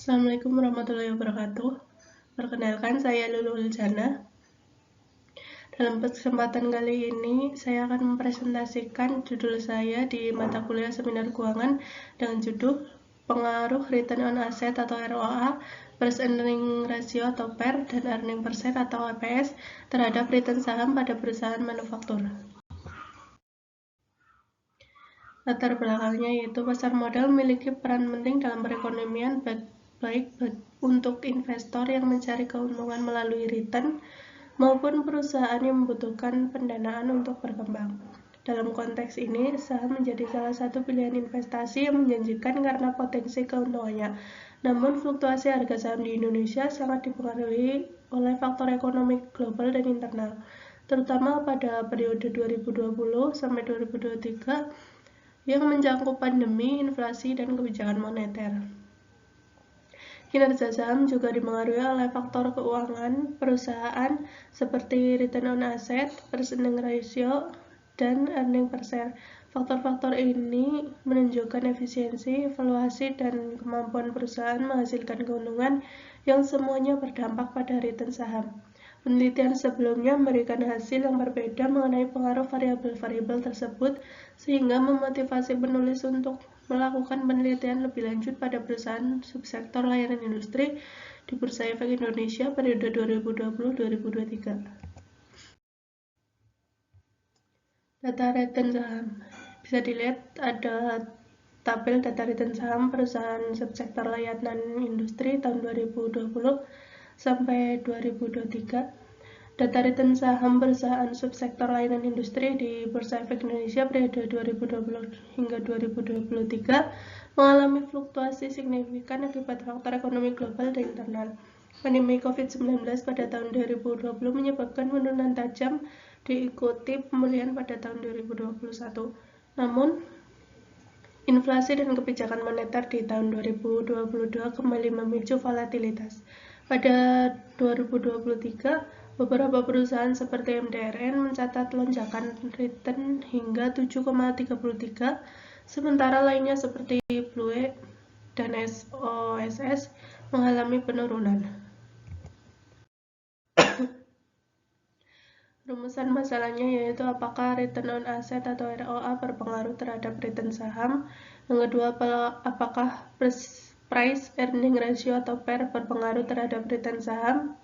Assalamualaikum warahmatullahi wabarakatuh. Perkenalkan, saya Lulu Uljana. Dalam kesempatan kali ini, saya akan mempresentasikan judul saya di mata kuliah Seminar Keuangan dengan judul Pengaruh Return on Asset atau ROA, Price Earning Ratio atau PER, dan Earning Per Share atau EPS terhadap return saham pada perusahaan manufaktur. Latar belakangnya yaitu pasar modal memiliki peran penting dalam perekonomian baik untuk investor yang mencari keuntungan melalui return maupun perusahaan yang membutuhkan pendanaan untuk berkembang. Dalam konteks ini, saham menjadi salah satu pilihan investasi yang menjanjikan karena potensi keuntungannya. Namun, fluktuasi harga saham di Indonesia sangat dipengaruhi oleh faktor ekonomi global dan internal, terutama pada periode 2020 sampai 2023 yang mencakup pandemi, inflasi, dan kebijakan moneter. Kinerja saham juga dipengaruhi oleh faktor keuangan perusahaan seperti return on asset, price earning ratio, dan earning per share. Faktor-faktor ini menunjukkan efisiensi, valuasi, dan kemampuan perusahaan menghasilkan keuntungan yang semuanya berdampak pada return saham. Penelitian sebelumnya memberikan hasil yang berbeda mengenai pengaruh variabel-variabel tersebut, sehingga memotivasi penulis untuk melakukan penelitian lebih lanjut pada perusahaan subsektor layanan industri di Bursa Efek Indonesia periode 2020-2023. Data return saham. Bisa dilihat ada tabel data return saham perusahaan subsektor layanan industri tahun 2020 sampai 2023. Data return saham perusahaan subsektor layanan industri di Bursa Efek Indonesia periode 2020 hingga 2023 mengalami fluktuasi signifikan akibat faktor ekonomi global dan internal. Pandemi COVID-19 pada tahun 2020 menyebabkan penurunan tajam diikuti pemulihan pada tahun 2021. Namun, inflasi dan kebijakan moneter di tahun 2022 kembali memicu volatilitas. Pada 2023, beberapa perusahaan seperti MDRN mencatat lonjakan return hingga 7,33, sementara lainnya seperti Blue dan SOSS mengalami penurunan. Rumusan masalahnya yaitu apakah return on asset atau ROA berpengaruh terhadap return saham. Yang kedua, apakah price earning ratio atau PER berpengaruh terhadap return saham.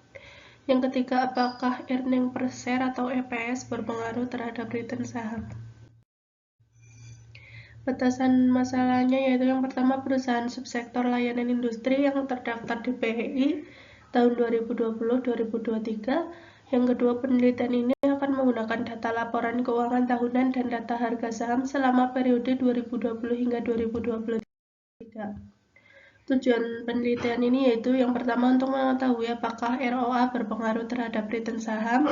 Yang ketiga, apakah earning per share atau EPS berpengaruh terhadap return saham. Batasan masalahnya yaitu yang pertama, perusahaan subsektor layanan industri yang terdaftar di PHI tahun 2020-2023. Yang kedua, penelitian ini akan menggunakan data laporan keuangan tahunan dan data harga saham selama periode 2020 hingga 2023. Tujuan penelitian ini yaitu yang pertama untuk mengetahui apakah ROA berpengaruh terhadap return saham,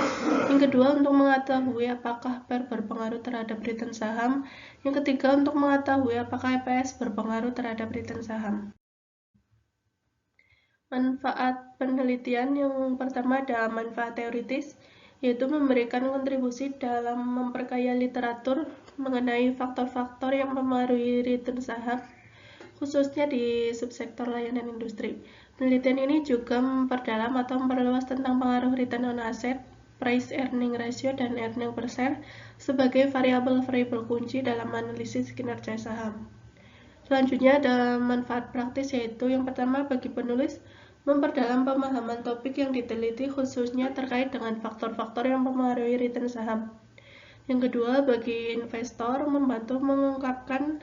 yang kedua untuk mengetahui apakah PER berpengaruh terhadap return saham, yang ketiga untuk mengetahui apakah EPS berpengaruh terhadap return saham. Manfaat penelitian yang pertama ada manfaat teoritis, yaitu memberikan kontribusi dalam memperkaya literatur mengenai faktor-faktor yang mempengaruhi return saham, khususnya di subsektor layanan industri. Penelitian ini juga memperdalam atau memperluas tentang pengaruh return on asset, price earning ratio, dan earning per share sebagai variabel-variabel kunci dalam analisis kinerja saham. Selanjutnya ada manfaat praktis, yaitu yang pertama bagi penulis memperdalam pemahaman topik yang diteliti khususnya terkait dengan faktor-faktor yang mempengaruhi return saham. Yang kedua, bagi investor membantu mengungkapkan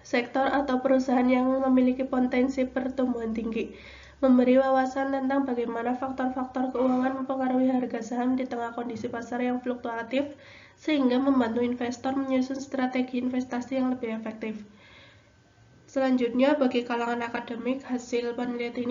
sektor atau perusahaan yang memiliki potensi pertumbuhan tinggi, memberi wawasan tentang bagaimana faktor-faktor keuangan mempengaruhi harga saham di tengah kondisi pasar yang fluktuatif, sehingga membantu investor menyusun strategi investasi yang lebih efektif. Selanjutnya, bagi kalangan akademik, hasil penelitian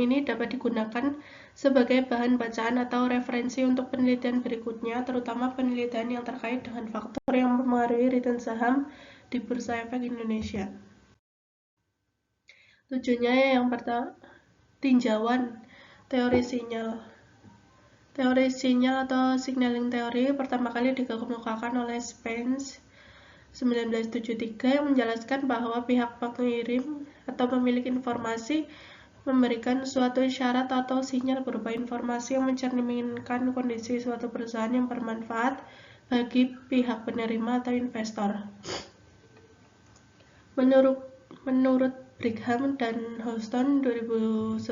ini dapat digunakan sebagai bahan bacaan atau referensi untuk penelitian berikutnya, terutama penelitian yang terkait dengan faktor yang mempengaruhi return saham di Bursa Efek Indonesia. Tujuannya yang pertama, tinjauan teori sinyal. Teori sinyal atau signaling teori pertama kali dikemukakan oleh Spence 1973 yang menjelaskan bahwa pihak pengirim atau memiliki informasi memberikan suatu isyarat atau sinyal berupa informasi yang mencerminkan kondisi suatu perusahaan yang bermanfaat bagi pihak penerima atau investor. Menurut Brigham dan Houston 2011,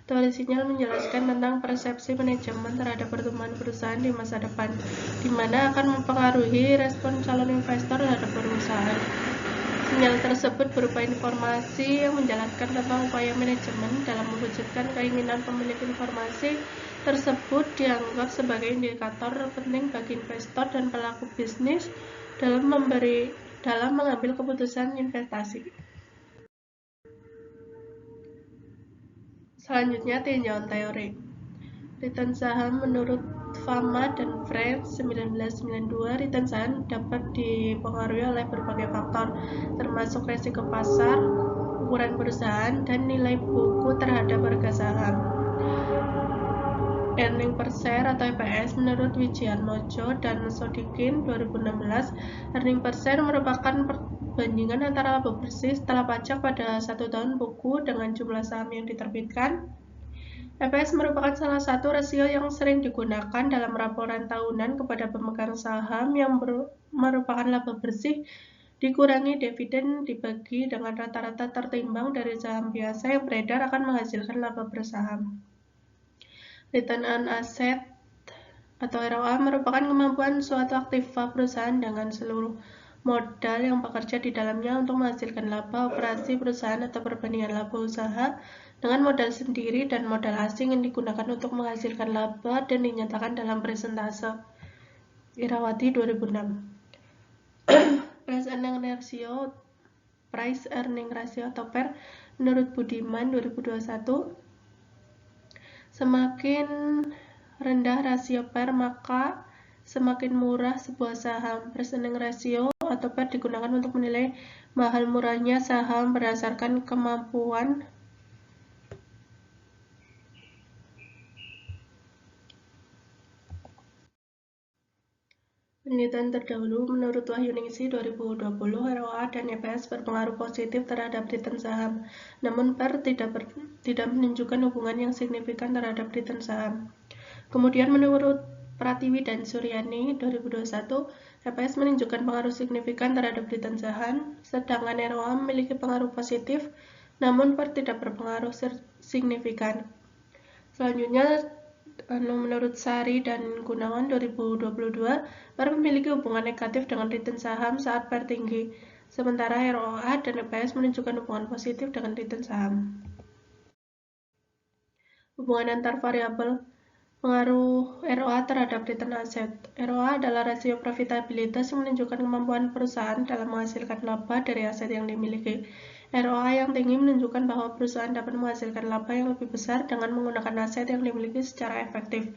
teori sinyal menjelaskan tentang persepsi manajemen terhadap pertumbuhan perusahaan di masa depan, di mana akan mempengaruhi respon calon investor terhadap perusahaan. Sinyal tersebut berupa informasi yang menjelaskan tentang upaya manajemen dalam mewujudkan keinginan pemilik informasi tersebut dianggap sebagai indikator penting bagi investor dan pelaku bisnis dalam mengambil keputusan investasi. Selanjutnya, tinjauan teori. Return saham menurut Fama dan Friends 1992, return saham dapat dipengaruhi oleh berbagai faktor, termasuk resiko pasar, ukuran perusahaan, dan nilai buku terhadap harga saham. Earning per share atau EPS menurut Wijianmojo dan Sodikin 2016, earning per share merupakan perbandingan antara laba bersih setelah pajak pada 1 tahun buku dengan jumlah saham yang diterbitkan. EPS merupakan salah satu rasio yang sering digunakan dalam laporan tahunan kepada pemegang saham yang merupakan laba bersih dikurangi dividen dibagi dengan rata-rata tertimbang dari saham biasa yang beredar akan menghasilkan laba bersaham. Return on asset atau ROA merupakan kemampuan suatu aktiva perusahaan dengan seluruh modal yang bekerja di dalamnya untuk menghasilkan laba operasi perusahaan atau perbandingan laba usaha dengan modal sendiri dan modal asing yang digunakan untuk menghasilkan laba dan dinyatakan dalam persentase. Irawati 2006. Price earning ratio atau PER menurut Budiman 2021, semakin rendah rasio PER maka semakin murah sebuah saham. Price earning ratio atau PER digunakan untuk menilai mahal murahnya saham berdasarkan kemampuan penelitian terdahulu. Menurut Wahyuningsi 2020, ROA dan EPS berpengaruh positif terhadap return saham, namun PER tidak menunjukkan hubungan yang signifikan terhadap return saham. Kemudian menurut Pratiwi dan Suryani 2021, EPS menunjukkan pengaruh signifikan terhadap return saham, sedangkan ROA memiliki pengaruh positif, namun PER tidak berpengaruh signifikan. Selanjutnya, menurut Sari dan Gunawan 2022, PER memiliki hubungan negatif dengan return saham saat PER tinggi, sementara ROA dan EPS menunjukkan hubungan positif dengan return saham. Hubungan antar variabel pengaruh ROA terhadap return aset. ROA adalah rasio profitabilitas yang menunjukkan kemampuan perusahaan dalam menghasilkan laba dari aset yang dimiliki. ROA yang tinggi menunjukkan bahwa perusahaan dapat menghasilkan laba yang lebih besar dengan menggunakan aset yang dimiliki secara efektif.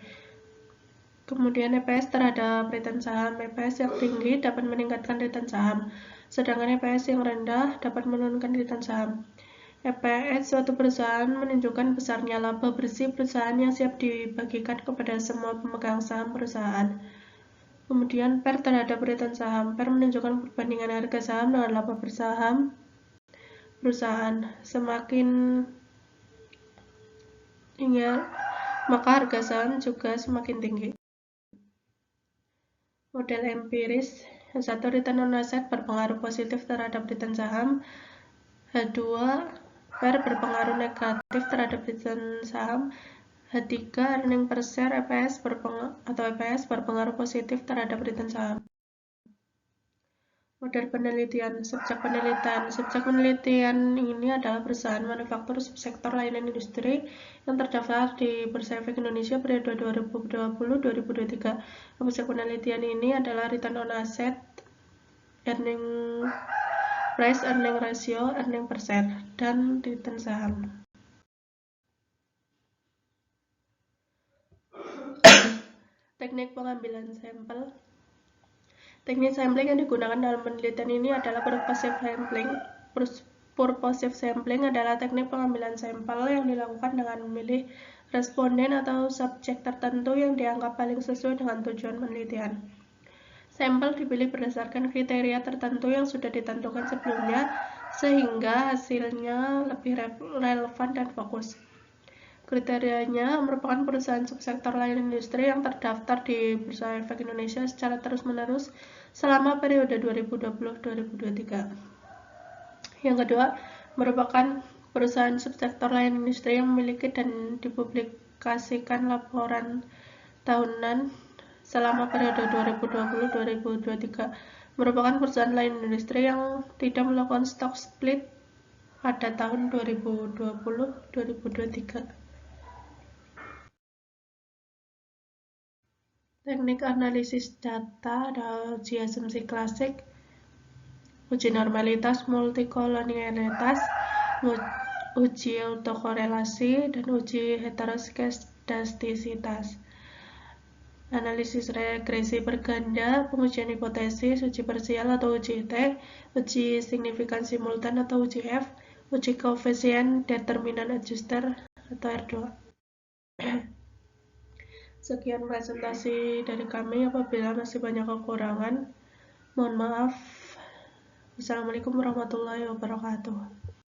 Kemudian EPS terhadap return saham. EPS yang tinggi dapat meningkatkan return saham, sedangkan EPS yang rendah dapat menurunkan return saham. EPS suatu perusahaan menunjukkan besarnya laba bersih perusahaan yang siap dibagikan kepada semua pemegang saham perusahaan. Kemudian PER terhadap return saham. PER menunjukkan perbandingan harga saham dengan laba bersaham perusahaan. Semakin tinggi, maka harga saham juga semakin tinggi. Model empiris. H1, return on asset berpengaruh positif terhadap return saham. H2, PER berpengaruh negatif terhadap return saham. H3, earning per share EPS berpengaruh positif terhadap return saham. Model penelitian. Subjek penelitian ini adalah perusahaan manufaktur subsektor layanan industri yang terdaftar di Bursa Efek Indonesia periode 2020-2023. Subjek penelitian ini adalah return on asset, earning price earning ratio, earning per share, dan return saham. Teknik pengambilan sampel. Teknik sampling yang digunakan dalam penelitian ini adalah purposive sampling. Purposive sampling adalah teknik pengambilan sampel yang dilakukan dengan memilih responden atau subjek tertentu yang dianggap paling sesuai dengan tujuan penelitian. Sampel dipilih berdasarkan kriteria tertentu yang sudah ditentukan sebelumnya, sehingga hasilnya lebih relevan dan fokus. Kriterianya merupakan perusahaan subsektor layanan industri yang terdaftar di Bursa Efek Indonesia secara terus-menerus selama periode 2020-2023. Yang kedua, merupakan perusahaan subsektor layanan industri yang memiliki dan dipublikasikan laporan tahunan selama periode 2020-2023. Merupakan perusahaan layanan industri yang tidak melakukan stock split pada tahun 2020-2023. Teknik analisis data ada uji asumsi klasik, uji normalitas multikolonialitas, uji autokorelasi, dan uji heteroskestastisitas. Analisis regresi berganda, pengujian hipotesis, uji parsial atau uji T, uji signifikan simultan atau uji F, uji koefisien determinan adjuster atau R2. Sekian presentasi dari kami. Apabila masih banyak kekurangan, mohon maaf. Wassalamualaikum warahmatullahi wabarakatuh.